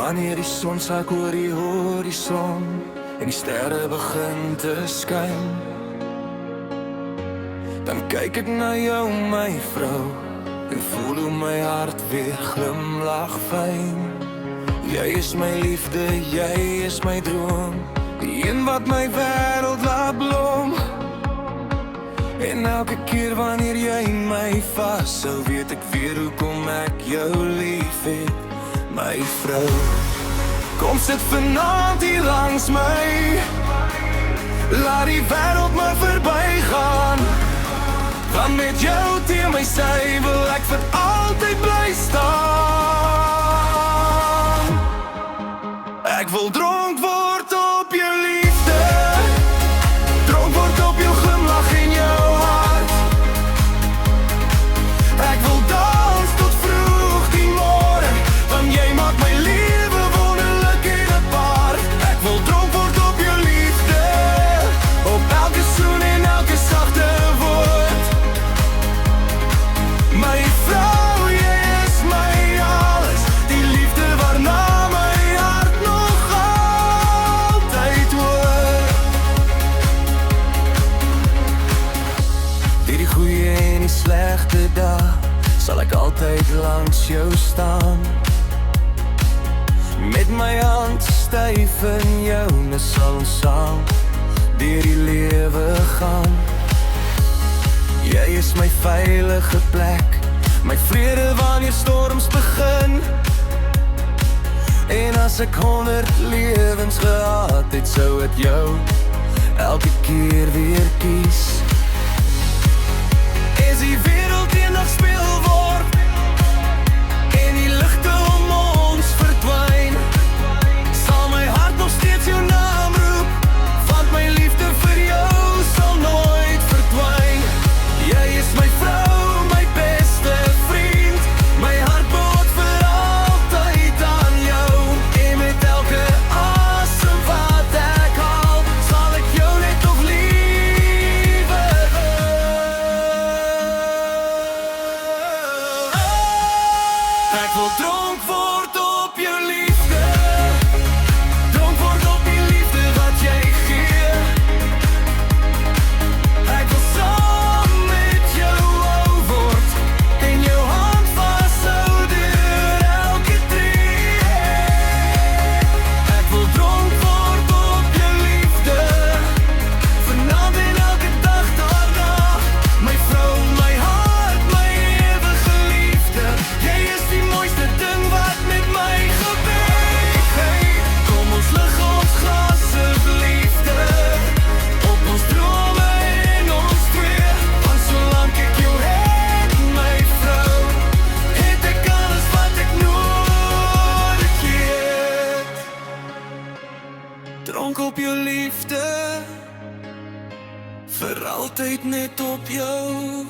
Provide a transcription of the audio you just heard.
Wanneer die son sak oor die horison en die sterre begin te skyn, dan kyk ek na jou, my vrou, en voel hoe my hart weer glimlag fyn. Jy is my liefde, jy is my droom, die een wat my wêreld laat blom. En elke keer wanneer jy my vashou, weet ek weer hoekom ek jou lief het, my vrou. Kom sit vanaand hier langs my, laat die wêreld maar verbygaan, want met jou teen my sy wil ek vir altyd bly staan. Ek wil dronk word op jou liefde, dronk word op jou glimlag en jou hart. Ek wil dans tot vroeg die môre, want jy maak my lewe wonderlik en apart. Ek wil dronk word op jou liefde, op elke soen en elke sagte woord. My vrou, jy is my alles, die liefde waarna my hart nog altyd hoor. Die goeie en die slegte dae sal ek altyd langs jou staan, met my hand styf in joune sal ons saam deur die lewe gaan. Jy is my veilige plek, my vrede wanneer storms begin. En as ek 100 lewens gehad het, sou ek jou elke keer weer kies. As die wêreld eendag speel word en die ligte om ons verdwyn, sal my hart nog steeds jou naam roep, want my liefde vir jou sal nooit verdwyn. Jy is my vrou, my beste vriend, my hart behoort vir altyd aan jou. En met elke asem wat ek haal, sal ek jou net nog liewer hê. Ek wil dronk word op jou liefde, dronk word op die liefde wat jy gee. Ek wil saam met jou ou word en jou hand vashou deur elke tree. Ek wil dronk word op jou liefde, vanaand en elke dag daarna. My vrou, my hart, my ewige liefde, jy is die mooiste ding wat met my gebeur. Hey, kom ons lig ons glase liefde op ons drome en ons twee, want solank ek jou het, my vrou, het ek alles wat ek nodig het. Dronk op jou liefde, vir altyd net op jou.